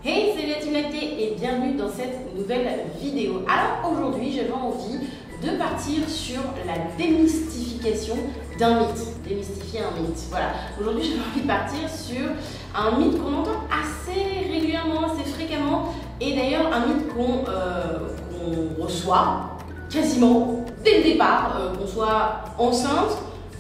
Hey, salut la team lactée et bienvenue dans cette nouvelle vidéo. Alors aujourd'hui, j'avais envie de partir sur la démystification d'un mythe. Démystifier un mythe, voilà. Aujourd'hui, j'avais envie de partir sur un mythe qu'on entend assez régulièrement, assez fréquemment, et d'ailleurs un mythe qu'on reçoit quasiment dès le départ, qu'on soit enceinte,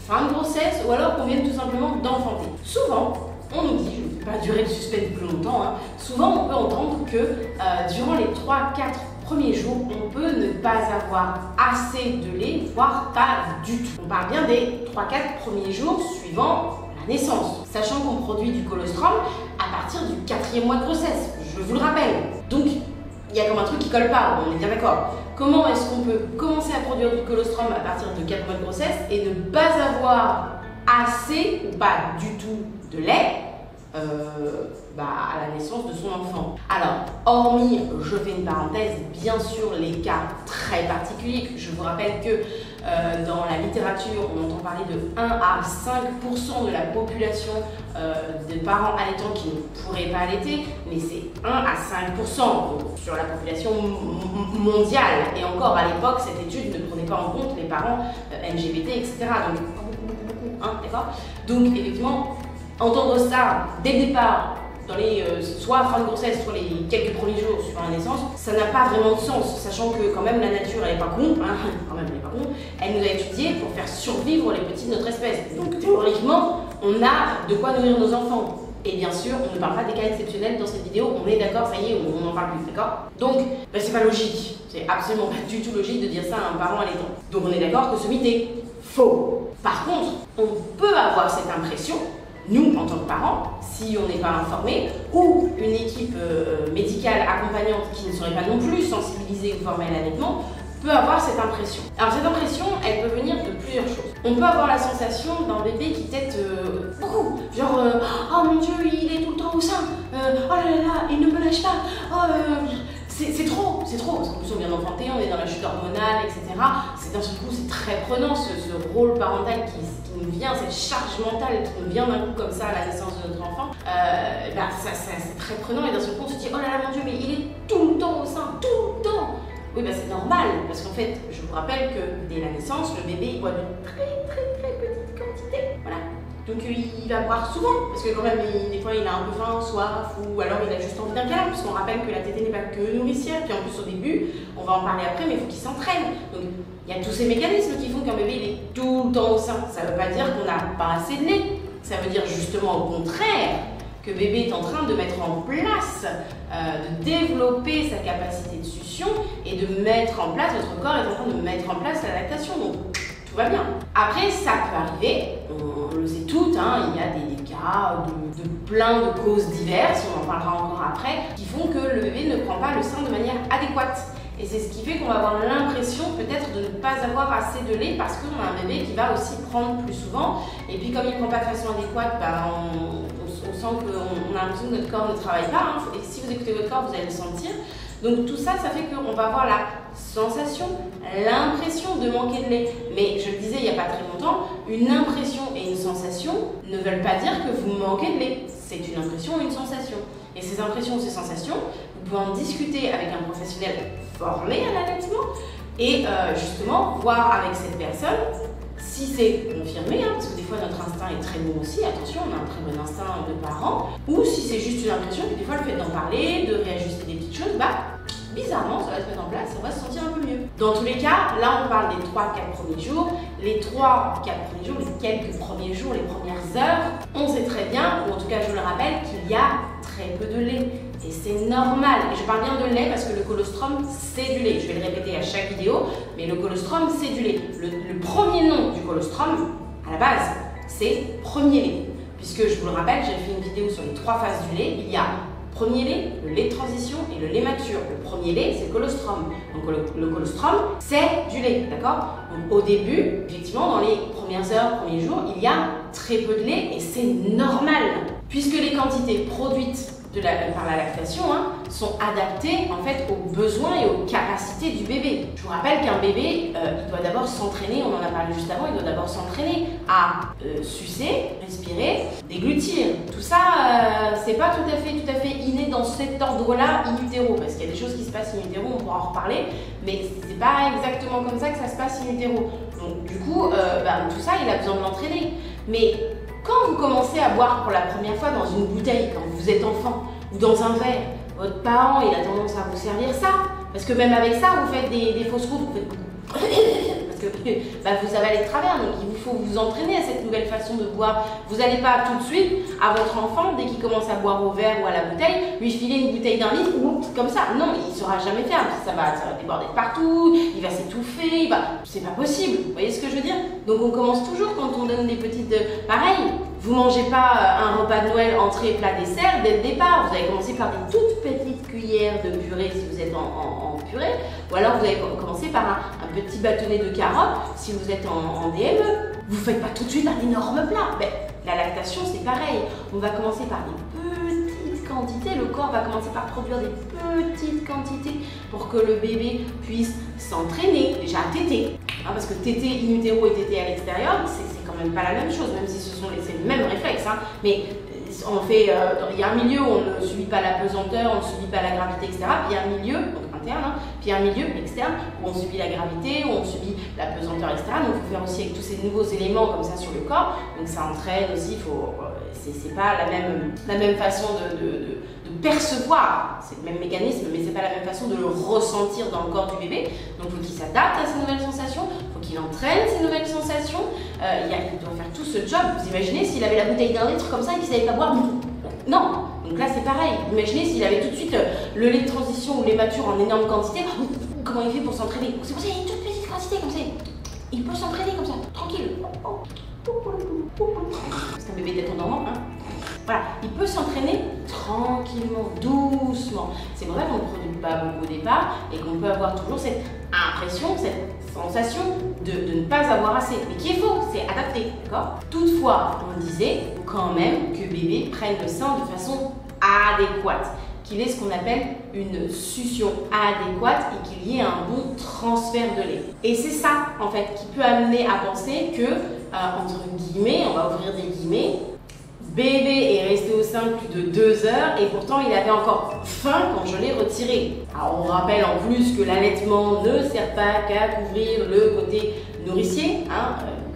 fin de grossesse ou alors qu'on vienne tout simplement d'enfanter. Souvent, on nous dit, je ne vais pas durer le suspense plus longtemps, souvent on peut entendre que durant les 3-4 premiers jours, on peut ne pas avoir assez de lait, voire pas du tout. On parle bien des 3-4 premiers jours suivant la naissance, sachant qu'on produit du colostrum à partir du 4e mois de grossesse, je vous le rappelle. Donc, il y a comme un truc qui colle pas, on est bien d'accord. Comment est-ce qu'on peut commencer à produire du colostrum à partir de 4 mois de grossesse et ne pas avoir assez ou pas du tout de lait à la naissance de son enfant? Alors, hormis, je fais une parenthèse, bien sûr les cas très particuliers, je vous rappelle que dans la littérature, on entend parler de 1 à 5% de la population de parents allaitants qui ne pourraient pas allaiter, mais c'est 1 à 5% sur la population mondiale. Et encore, à l'époque, cette étude ne prenait pas en compte les parents LGBT, etc. Donc, beaucoup, d'accord? Donc, effectivement, entendre ça dès le départ, dans les soit fin de grossesse, soit les quelques premiers jours suivant la naissance, ça n'a pas vraiment de sens, sachant que quand même la nature elle n'est pas con, elle nous a étudiés pour faire survivre les petits de notre espèce. Donc théoriquement, on a de quoi nourrir nos enfants. Et bien sûr, on ne parle pas des cas exceptionnels dans cette vidéo, on est d'accord, ça y est, on n'en parle plus, d'accord? Donc, c'est pas logique, c'est absolument pas du tout logique de dire ça à un parent allaitant. Donc on est d'accord que ce mythe est faux. Par contre, on peut avoir cette impression, nous, en tant que parents, si on n'est pas informé, ou une équipe médicale accompagnante qui ne serait pas non plus sensibilisée ou formée à l'allaitement, peut avoir cette impression. Alors cette impression, elle peut venir de plusieurs choses. On peut avoir la sensation d'un bébé qui tète beaucoup, genre oh mon Dieu, il est tout le temps au sein, oh là là, il ne me lâche pas, c'est trop, parce qu'en plus on vient d'enfanter, on est dans la chute hormonale, etc. C'est d'un seul coup, c'est très prenant ce rôle parental qui nous vient, cette charge mentale qui nous vient d'un coup comme ça à la naissance de notre enfant. C'est très prenant et d'un seul coup on se dit oh là là mon Dieu, mais il est tout le temps au sein, tout le temps. Oui, c'est normal, parce qu'en fait, je vous rappelle que dès la naissance, le bébé il boit de très petite quantité. Voilà. Donc il va boire souvent, parce que quand même, des fois il a un peu faim, soif, ou alors il a juste envie d'un câlin, parce qu'on rappelle que la tétée n'est pas que nourricière, puis en plus au début, on va en parler après, mais il faut qu'il s'entraîne. Donc il y a tous ces mécanismes qui font qu'un bébé il est tout le temps au sein. Ça ne veut pas dire qu'on n'a pas assez de lait, ça veut dire justement au contraire que bébé est en train de mettre en place, de développer sa capacité de succion et de mettre en place, notre corps est en train de mettre en place la lactation, donc tout va bien. Après, ça peut arriver, on le sait toutes, il y a des cas de plein de causes diverses, on en parlera encore après, qui font que le bébé ne prend pas le sein de manière adéquate. Et c'est ce qui fait qu'on va avoir l'impression peut-être de ne pas avoir assez de lait parce qu'on a un bébé qui va aussi prendre plus souvent. Et puis comme il ne prend pas de façon adéquate, on sent qu'on a l'impression que notre corps ne travaille pas. Et si vous écoutez votre corps, vous allez le sentir. Donc tout ça, ça fait qu'on va avoir la sensation, l'impression de manquer de lait. Mais je le disais il n'y a pas très longtemps, une impression et une sensation ne veulent pas dire que vous manquez de lait. C'est une impression ou une sensation. Et ces impressions ou ces sensations, vous pouvez en discuter avec un professionnel formé à l'allaitement et justement voir avec cette personne si c'est confirmé, parce que des fois notre instinct est très bon aussi, attention, on a un très bon instinct de parent, ou si c'est juste une impression, puis des fois le fait d'en parler, de réajuster des petites choses, bizarrement ça va se mettre en place, on va se sentir un peu mieux. Dans tous les cas, là on parle des 3-4 premiers jours, les 3-4 premiers jours, les quelques premiers jours, les premières heures, on sait très bien, ou en tout cas je le rappelle, qu'il y a très peu de lait. Et c'est normal. Et je parle bien de lait parce que le colostrum, c'est du lait. Je vais le répéter à chaque vidéo, mais le colostrum, c'est du lait. Le premier nom du colostrum, à la base, c'est premier lait. Puisque, je vous le rappelle, j'ai fait une vidéo sur les 3 phases du lait. Il y a premier lait, le lait de transition et le lait mature. Le premier lait, c'est le colostrum. Donc le colostrum, c'est du lait, d'accord? Donc au début, effectivement, dans les premières heures, premiers jours, il y a très peu de lait et c'est normal. Puisque les quantités produites par la lactation sont adaptés en fait aux besoins et aux capacités du bébé. Je vous rappelle qu'un bébé, il doit d'abord s'entraîner, on en a parlé juste avant, il doit d'abord s'entraîner à sucer, respirer, déglutir. Tout ça, c'est pas tout à fait inné dans cet ordre-là in utero, parce qu'il y a des choses qui se passent in utero, on pourra en reparler, mais c'est pas exactement comme ça que ça se passe in utero. Donc du coup, tout ça, il a besoin de l'entraîner. Mais quand vous commencez à boire pour la première fois dans une bouteille, quand vous êtes enfant, ou dans un verre, votre parent, il a tendance à vous servir ça. Parce que même avec ça, vous faites des fausses routes, vous faites... Parce que vous avalez de travers, donc il faut vous entraîner à cette nouvelle façon de boire. Vous n'allez pas tout de suite à votre enfant, dès qu'il commence à boire au verre ou à la bouteille, lui filer une bouteille d'un litre, comme ça. Non, il ne saura jamais faire, ça va déborder de partout, il va s'étouffer, c'est pas possible. Vous voyez ce que je veux dire? Donc on commence toujours quand on donne des petites... Pareil, vous ne mangez pas un repas de Noël, entrée, plat, dessert dès le départ. Vous allez commencer par des toutes petites cuillères de purée si vous êtes en purée, ou alors vous allez commencer par un petit bâtonnet de carottes si vous êtes en DME. Vous ne faites pas tout de suite un énorme plat. La lactation, c'est pareil. On va commencer par des petites quantités. Le corps va commencer par produire des petites quantités pour que le bébé puisse s'entraîner, déjà à téter. Parce que téter in utero et téter à l'extérieur, c'est quand même pas la même chose, même si c'est le même réflexe. Mais on fait, il y a un milieu où on ne subit pas la pesanteur, on ne subit pas la gravité, etc. Puis il y a un milieu, donc interne, puis il y a un milieu externe où on subit la gravité, où on subit la pesanteur, etc. Donc il faut faire aussi avec tous ces nouveaux éléments comme ça sur le corps. Donc ça entraîne aussi, c'est pas la même façon de percevoir, c'est le même mécanisme, mais c'est pas la même façon de le ressentir dans le corps du bébé. Donc il faut qu'il s'adapte à ces nouvelles sensations, il faut qu'il entraîne ces nouvelles sensations. Il doit faire tout ce job. Vous imaginez s'il avait la bouteille d'un litre comme ça et qu'il savait pas boire? Non. Donc là c'est pareil. Imaginez s'il avait tout de suite le lait de transition ou lait mature en énorme quantité. Comment il fait pour s'entraîner? C'est pour ça qu'il y a une toute petite quantité comme ça. Il peut s'entraîner comme ça, tranquille. C'est un bébé d'être endormant, Voilà, il peut s'entraîner tranquillement, doucement. C'est vrai qu'on ne produit pas beaucoup au départ et qu'on peut avoir toujours cette impression, cette sensation de ne pas avoir assez. Mais qui est faux, c'est adapté, d'accord? Toutefois, on disait quand même que bébé prenne le sein de façon adéquate, qu'il ait ce qu'on appelle une succion adéquate et qu'il y ait un bon transfert de lait. Et c'est ça, en fait, qui peut amener à penser que, entre guillemets, on va ouvrir des guillemets, bébé est resté au sein plus de 2 heures et pourtant il avait encore faim quand je l'ai retiré. Alors on rappelle en plus que l'allaitement ne sert pas qu'à couvrir le côté nourricier,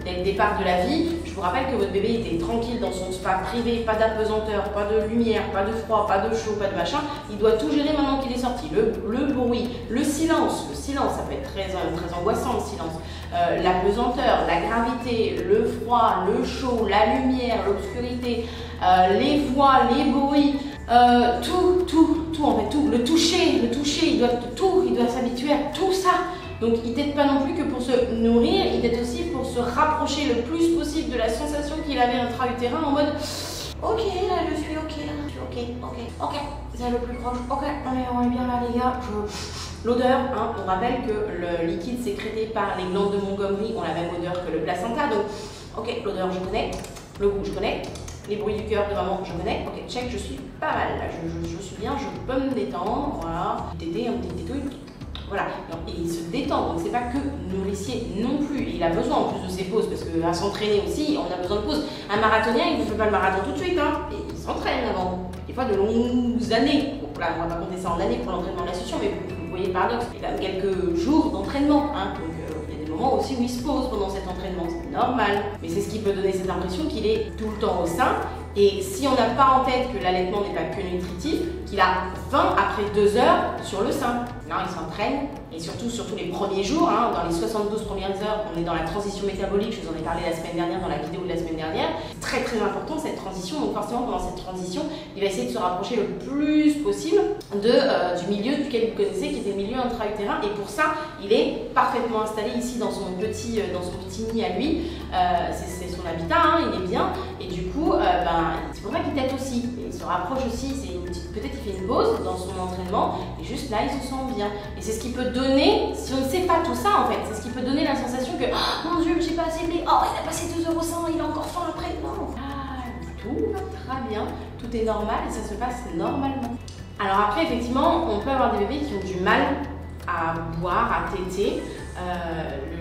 dès le départ de la vie. Je vous rappelle que votre bébé était tranquille dans son spa privé, pas d'apesanteur, pas de lumière, pas de froid, pas de chaud, pas de machin. Il doit tout gérer maintenant qu'il est sorti. Le bruit, le silence, ça peut être très angoissant le silence. L'apesanteur, la gravité, le froid, le chaud, la lumière, l'obscurité, les voix, les bruits, tout en fait, tout. Le toucher, il doit s'habituer à tout ça. Donc il t'aide pas non plus que pour se nourrir, il t'aide aussi pour se rapprocher le plus possible de la sensation qu'il avait intra-utérin en mode ok, là je suis ok, c'est le plus proche, ok, on est bien là les gars. L'odeur, on rappelle que le liquide sécrété par les glandes de Montgomery ont la même odeur que le placenta, donc ok, l'odeur je connais, le goût je connais, les bruits du cœur de maman je connais, ok, check, je suis pas mal là, je suis bien, je peux me détendre, voilà, tété, un petit tétouille. Voilà, et il se détend, donc c'est pas que nourricier non plus. Il a besoin en plus de ses pauses, parce qu'à s'entraîner aussi, on a besoin de pauses. Un marathonien, il ne fait pas le marathon tout de suite, et il s'entraîne avant. Des fois de longues années. Bon, là, on va pas compter ça en années pour l'entraînement de la succion, mais vous voyez le paradoxe. Il a quelques jours d'entraînement, donc il y a des moments aussi où il se pose pendant cet entraînement, c'est normal. Mais c'est ce qui peut donner cette impression qu'il est tout le temps au sein. Et si on n'a pas en tête que l'allaitement n'est pas que nutritif, qu'il a faim après 2 heures sur le sein. Non, il s'entraîne, et surtout les premiers jours, dans les 72 premières heures, on est dans la transition métabolique, je vous en ai parlé la semaine dernière, dans la vidéo de la semaine dernière. C'est très important cette transition, donc forcément pendant cette transition, il va essayer de se rapprocher le plus possible du milieu duquel il connaissait, qui était le milieu intra-utérin, et pour ça, il est parfaitement installé ici dans son petit nid à lui, c'est son habitat, il est bien, et du coup, c'est pour ça qu'il tète aussi, et il se rapproche aussi, peut-être il fait une pause dans son entraînement, et juste là, il se sent bien. Et c'est ce qui peut donner, si on ne sait pas tout ça en fait, c'est ce qui peut donner la sensation que oh mon Dieu, j'ai pas assez de lait, oh il a passé 2 heures au sein, il a encore faim après, non. tout va très bien, tout est normal et ça se passe normalement. Alors après, effectivement, on peut avoir des bébés qui ont du mal à boire, à téter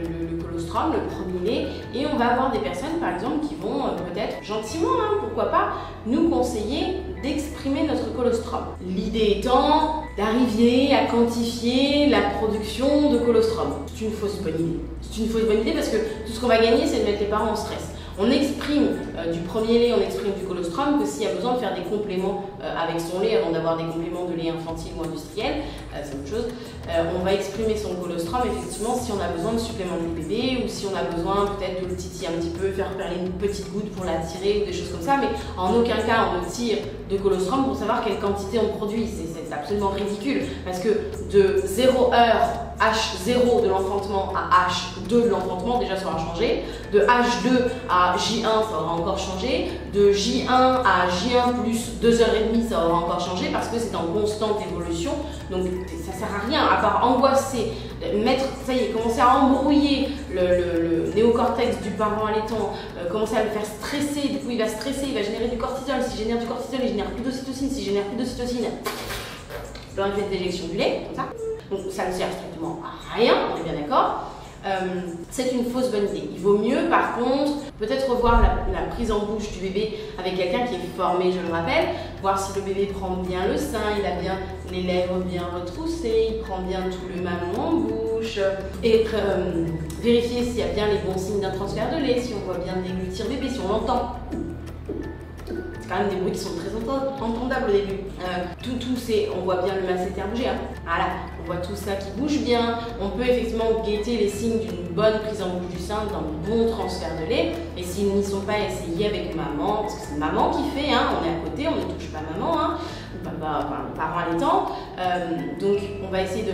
le colostrum, le premier lait, et on va avoir des personnes par exemple qui vont peut-être gentiment, pourquoi pas, nous conseiller d'exprimer notre colostrum. L'idée étant d'arriver à quantifier la production de colostrum. C'est une fausse bonne idée. C'est une fausse bonne idée parce que tout ce qu'on va gagner, c'est de mettre les parents en stress. On exprime du premier lait, on exprime du colostrum que s'il y a besoin de faire des compléments avec son lait avant d'avoir des compléments de lait infantile ou industriel, c'est autre chose. On va exprimer son colostrum effectivement si on a besoin de suppléments de bébé ou si on a besoin peut-être de le titiller un petit peu, faire perler une petite goutte pour l'attirer ou des choses comme ça, mais en aucun cas on ne tire de colostrum pour savoir quelle quantité on produit. C'est absolument ridicule parce que de 0 heure H0 de l'enfantement à H2 de l'enfantement, déjà ça aura changé. De H2 à J1, ça aura encore changé. De J1 à J1 plus 2h30, ça aura encore changé parce que c'est en constante évolution. Donc ça sert à rien à part angoisser, mettre, ça y est, commencer à embrouiller le néocortex du parent allaitant, commencer à le faire stresser. Du coup, il va stresser, il va générer du cortisol. S'il génère du cortisol, il génère plus d'ocytocine. S'il génère plus d'ocytocine, il aura une d'éjection du lait, comme ça. Donc ça ne sert strictement à rien, on est bien d'accord. C'est une fausse bonne idée. Il vaut mieux par contre peut-être revoir la prise en bouche du bébé avec quelqu'un qui est formé, je le rappelle, voir si le bébé prend bien le sein, il a bien les lèvres bien retroussées, il prend bien tout le mamelon en bouche, et vérifier s'il y a bien les bons signes d'un transfert de lait, si on voit bien déglutir bébé, si on l'entend. C'est quand même des bruits qui sont très entendables au début. On voit bien le masséter bouger. Voilà, on voit tout ça qui bouge bien. On peut effectivement guetter les signes d'une bonne prise en bouche du sein, d'un bon transfert de lait. Et s'ils n'y sont pas, essayez avec maman, parce que c'est maman qui fait, on est à côté, on ne touche pas maman, ou papa, enfin, parent allaitant. Donc on va essayer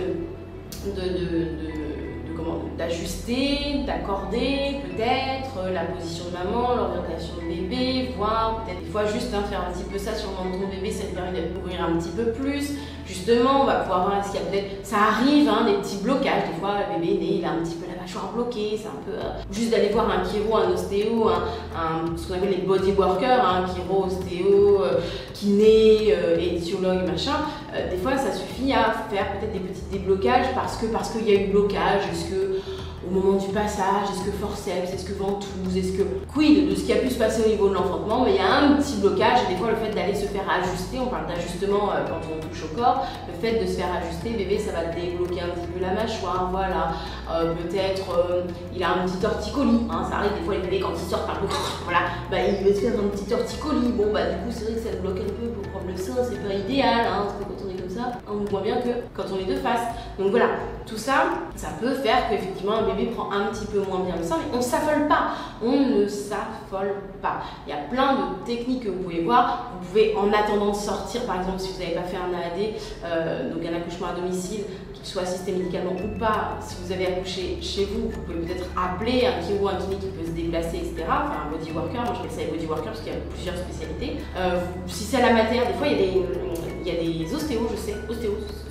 d'ajuster, d'accorder peut-être la position de maman, l'orientation de bébé, voir peut-être des fois juste faire un petit peu ça sur le menton de bébé, ça lui permet de couvrir un petit peu plus. Justement, on va pouvoir voir est-ce qu'il y a peut-être, ça arrive, des petits blocages, des fois le bébé né, il a un petit peu la mâchoire bloquée, c'est un peu, juste d'aller voir un chiro, un ostéo, ce qu'on appelle les body workers, chiro, ostéo, kiné, éthiologue, machin, des fois ça suffit à faire peut-être des petits déblocages parce qu'il y a eu blocage, est-ce que au moment du passage, est-ce que forceps, est-ce que ventouse, est-ce que quid de ce qui a pu se passer au niveau de l'enfantement, mais il y a un petit blocage et des fois le fait d'aller se faire ajuster, on parle d'ajustement quand on touche au corps, le fait de se faire ajuster, bébé ça va débloquer un petit peu la mâchoire, voilà, peut-être il a un petit torticolis, ça arrive des fois les bébés quand ils sortent par le voilà, il veut se faire un petit torticolis, bon du coup c'est vrai que ça le bloque un peu pour prendre le sein, c'est pas idéal, parce que quand on est comme ça, on voit bien que quand on est de face, donc voilà, tout ça, ça peut faire qu'effectivement un bébé prend un petit peu moins bien le sein, mais on ne s'affole pas, on ne s'affole pas. Il y a plein de techniques que vous pouvez voir, vous pouvez en attendant de sortir, par exemple si vous n'avez pas fait un AAD, donc un accouchement à domicile, qu'il soit assisté médicalement ou pas, si vous avez accouché chez vous, vous pouvez peut-être appeler un chiro, un kiné qui peut se déplacer, etc. Enfin un body worker, moi je fais ça les body workers parce qu'il y a plusieurs spécialités. Si c'est à la mater, des fois il y a des ostéos, je sais,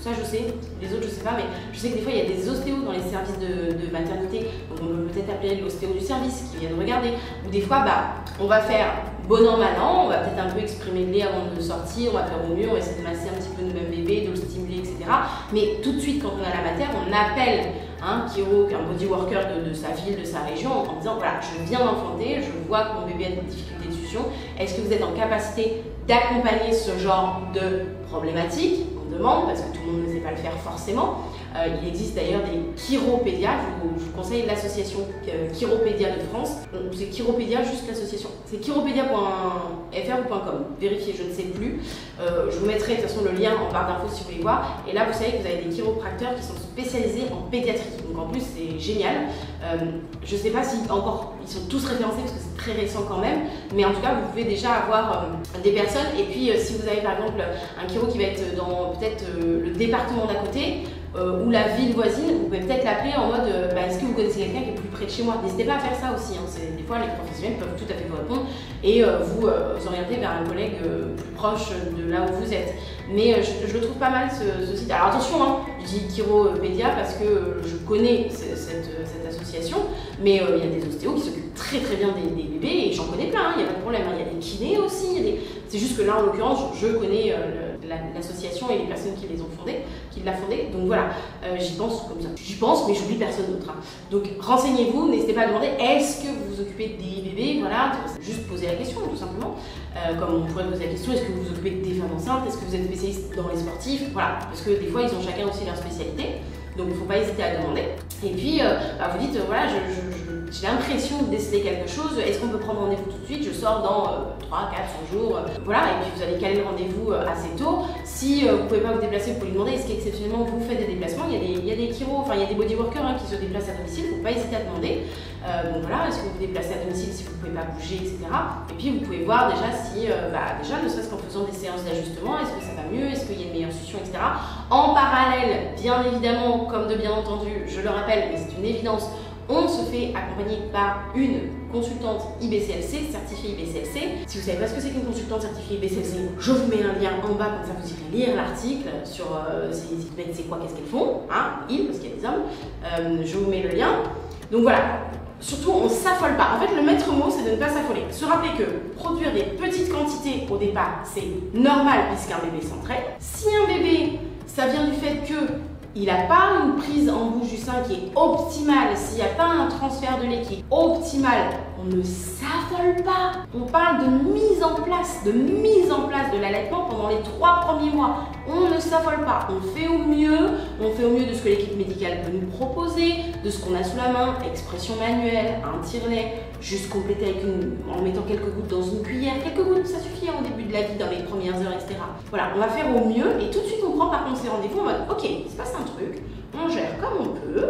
ça je sais, les autres je sais pas, mais je sais que des fois il y a des ostéos dans les services de maternité, donc on peut peut-être appeler l'ostéo du service qui vient de regarder, ou des fois on va faire bon an mal an, on va peut-être un peu exprimer le lait avant de sortir, on va faire au mieux, on va essayer de masser un petit peu nous-mêmes bébé, de le stimuler, etc. Mais tout de suite quand on est à la mater, on appelle un chiro, un body worker de sa ville, de sa région, en disant voilà, je viens d'enfanter, je vois que mon bébé a des difficultés de succion, est-ce que vous êtes en capacité d'accompagner ce genre de problématique? On demande parce que tout le monde ne sait pas le faire forcément. Il existe d'ailleurs des chiropédias, je vous conseille l'association Chiropédia de France. C'est Chiropédia, juste l'association. C'est chiropédia.fr ou .com. Vérifiez, je ne sais plus. Je vous mettrai de toute façon le lien en barre d'infos si vous voulez voir. Et là, vous savez que vous avez des chiropracteurs qui sont spécialisés en pédiatrie. Donc en plus, c'est génial. Je ne sais pas si encore ils sont tous référencés parce que c'est très récent quand même. Mais en tout cas, vous pouvez déjà avoir des personnes. Et puis, si vous avez par exemple un chiro qui va être dans peut-être le département d'à côté, ou la ville voisine, vous pouvez peut-être l'appeler en mode est-ce que vous connaissez quelqu'un qui est plus près de chez moi? N'hésitez pas à faire ça aussi, hein. Des fois les professionnels peuvent tout à fait vous répondre et vous orienter vers un collègue plus proche de là où vous êtes. Mais je le trouve pas mal ce site. Alors attention, hein, je dis Chiropédia parce que je connais cette association, mais il y a des ostéos qui s'occupent très bien des bébés et j'en connais plein, il n'y a pas de problème. Il y a des kinés aussi, c'est juste que là en l'occurrence je connais l'association et les personnes qui l'a fondée. Donc voilà, j'y pense comme ça. J'y pense, mais j'oublie personne d'autre, hein. Donc renseignez-vous, n'hésitez pas à demander est-ce que vous vous occupez des bébés, voilà, juste poser la question tout simplement. Comme on pourrait poser la question, est-ce que vous vous occupez des femmes enceintes, est-ce que vous êtes spécialiste dans les sportifs, voilà, parce que des fois ils ont chacun aussi leur spécialité, donc il ne faut pas hésiter à demander. Et puis vous dites voilà, j'ai l'impression de déceler quelque chose, est-ce qu'on peut prendre rendez-vous tout de suite? Je sors dans 3, 4, 5 jours, voilà, et puis vous allez caler le rendez-vous assez tôt. Si vous ne pouvez pas vous déplacer, vous pouvez lui demander est-ce qu'exceptionnellement vous faites des déplacements. Il y a des chiro, enfin il y a des bodyworkers qui se déplacent à domicile, il ne faut pas hésiter à demander. Donc voilà, est-ce que vous vous déplacez à domicile si vous ne pouvez pas bouger, etc. Et puis vous pouvez voir déjà si, déjà ne serait-ce qu'en faisant des séances d'ajustement, est-ce que ça va mieux, est-ce qu'il y a une meilleure succion, etc. En parallèle, bien évidemment, comme de bien entendu, je le rappelle, mais c'est une évidence, on se fait accompagner par une consultante IBCLC, certifiée IBCLC. Si vous ne savez pas ce que c'est qu'une consultante certifiée IBCLC, je vous mets un lien en bas, comme ça vous irez lire l'article sur c'est quoi, qu'est-ce qu'elles font, hein, parce qu'il y a des hommes. Je vous mets le lien. Donc voilà, surtout on ne s'affole pas. En fait, le maître mot, c'est de ne pas s'affoler. Se rappeler que produire des petites quantités au départ, c'est normal puisqu'un bébé s'entraîne. Si un bébé, ça vient du fait que il n'a pas une prise en bouche du sein qui est optimale, s'il n'y a pas un transfert de lait qui est optimal, on ne s'affole pas. On parle de mise en place de l'allaitement pendant les 3 premiers mois. On ne s'affole pas. On fait au mieux de ce que l'équipe médicale peut nous proposer, de ce qu'on a sous la main, expression manuelle, un tire-lait, juste compléter en mettant quelques gouttes dans une cuillère. Quelques gouttes, ça suffit au début de la vie, dans les premières heures, etc. Voilà, on va faire au mieux et tout de suite on prend par contre ses rendez-vous en mode ok, il se passe un truc, on gère comme on peut,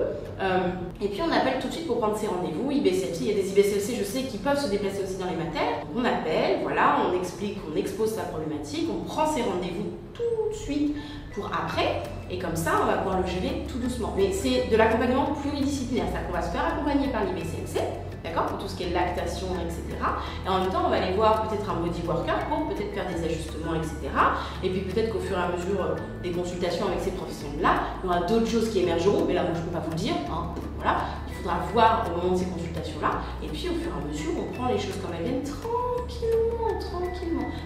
et puis on appelle tout de suite pour prendre ses rendez-vous. IBCLC, il y a des IBCLC, je sais, qui peuvent se déplacer aussi dans les maters. On appelle, voilà, on explique, on expose sa problématique, on prend ses rendez-vous tout de suite pour après, et comme ça on va pouvoir le gérer tout doucement. Mais c'est de l'accompagnement pluridisciplinaire, c'est-à-dire qu'on va se faire accompagner par l'IBCLC, d'accord, pour tout ce qui est lactation, etc. Et en même temps, on va aller voir peut-être un bodyworker pour peut-être faire des ajustements, etc. Et puis peut-être qu'au fur et à mesure des consultations avec ces professionnels-là, il y aura d'autres choses qui émergeront, mais là, moi, je ne peux pas vous le dire, hein. Voilà, il faudra voir au moment de ces consultations-là. Et puis, au fur et à mesure, on prend les choses comme elles viennent tranquillement.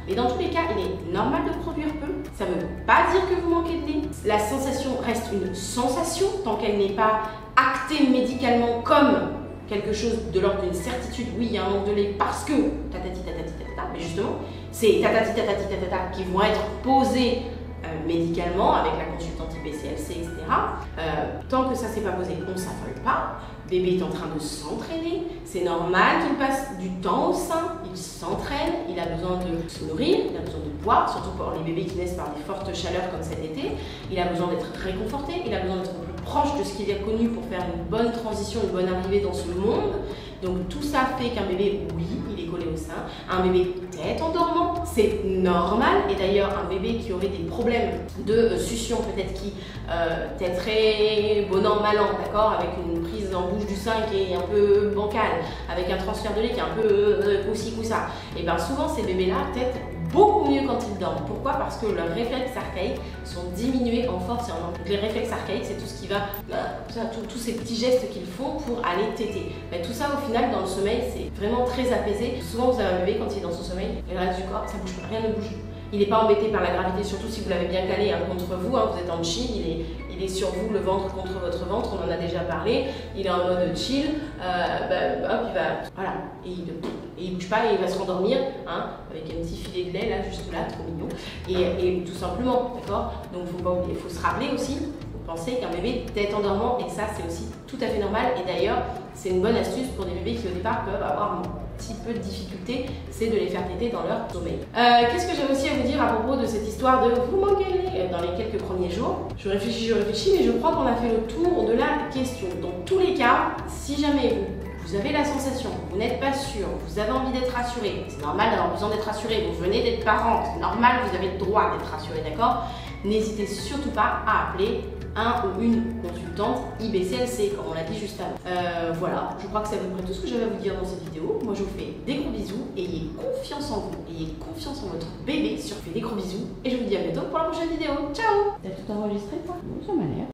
Mais dans tous les cas, il est normal de produire peu. Ça ne veut pas dire que vous manquez de lait. La sensation reste une sensation tant qu'elle n'est pas actée médicalement comme quelque chose de l'ordre d'une certitude. Oui, il y a un manque de lait parce que tatati, mais justement, c'est tatati, qui vont être posés médicalement avec la consultante IBCLC, etc. Tant que ça ne s'est pas posé, on ne s'affole pas. Bébé est en train de s'entraîner, c'est normal qu'il passe du temps au sein, il s'entraîne, il a besoin de se nourrir, il a besoin de boire, surtout pour les bébés qui naissent par des fortes chaleurs comme cet été, il a besoin d'être réconforté, il a besoin d'être plus proche de ce qu'il a connu pour faire une bonne transition, une bonne arrivée dans ce monde. Donc tout ça fait qu'un bébé, oui, il est collé au sein. Un bébé tête en dormant, c'est normal. Et d'ailleurs, un bébé qui aurait des problèmes de succion, peut-être qui têterait bon an, mal an, d'accord, avec une prise en bouche du sein qui est un peu bancale, avec un transfert de lait qui est un peu aussi ça. Et bien souvent, ces bébés-là têtent beaucoup mieux quand ils dorment. Pourquoi? Parce que leurs réflexes archaïques sont diminués en force et en nombre. Les réflexes archaïques, c'est tout ce qui va, tous ces petits gestes qu'ils font pour aller téter. Mais tout ça, au final, dans le sommeil, c'est vraiment très apaisé. Souvent, vous avez un bébé, quand il est dans son sommeil, et le reste du corps, ça bouge pas, rien ne bouge. Il n'est pas embêté par la gravité, surtout si vous l'avez bien calé contre vous, vous êtes en chill, il est sur vous, le ventre contre votre ventre, on en a déjà parlé, il est en mode chill, hop, il va, voilà, et il bouge pas et il va se rendormir, avec un petit filet de lait là, juste là, trop mignon, et tout simplement, d'accord. Donc faut pas oublier, il faut se rappeler aussi, penser qu'un bébé tête en dormant, et ça c'est aussi tout à fait normal, et d'ailleurs c'est une bonne astuce pour des bébés qui au départ peuvent avoir un petit peu de difficulté, c'est de les faire téter dans leur sommeil. Qu'est-ce que j'avais aussi à vous dire à propos de cette histoire de vous manquez de lait dans les quelques premiers jours? Je réfléchis, mais je crois qu'on a fait le tour de la question. Dans tous les cas, si jamais vous avez la sensation, vous n'êtes pas sûr, vous avez envie d'être rassuré, c'est normal d'avoir besoin d'être rassuré, vous venez d'être parent, c'est normal, vous avez le droit d'être rassuré, d'accord? N'hésitez surtout pas à appeler un ou une consultante IBCLC, comme on l'a dit juste avant. Voilà, je crois que c'est à peu près tout ce que j'avais à vous dire dans cette vidéo. Moi, je vous fais des gros bisous. Ayez confiance en vous, ayez confiance en votre bébé. Sur fait des gros bisous et je vous dis à bientôt pour la prochaine vidéo. Ciao! T'as tout enregistré, toi? Ça m'a l'air.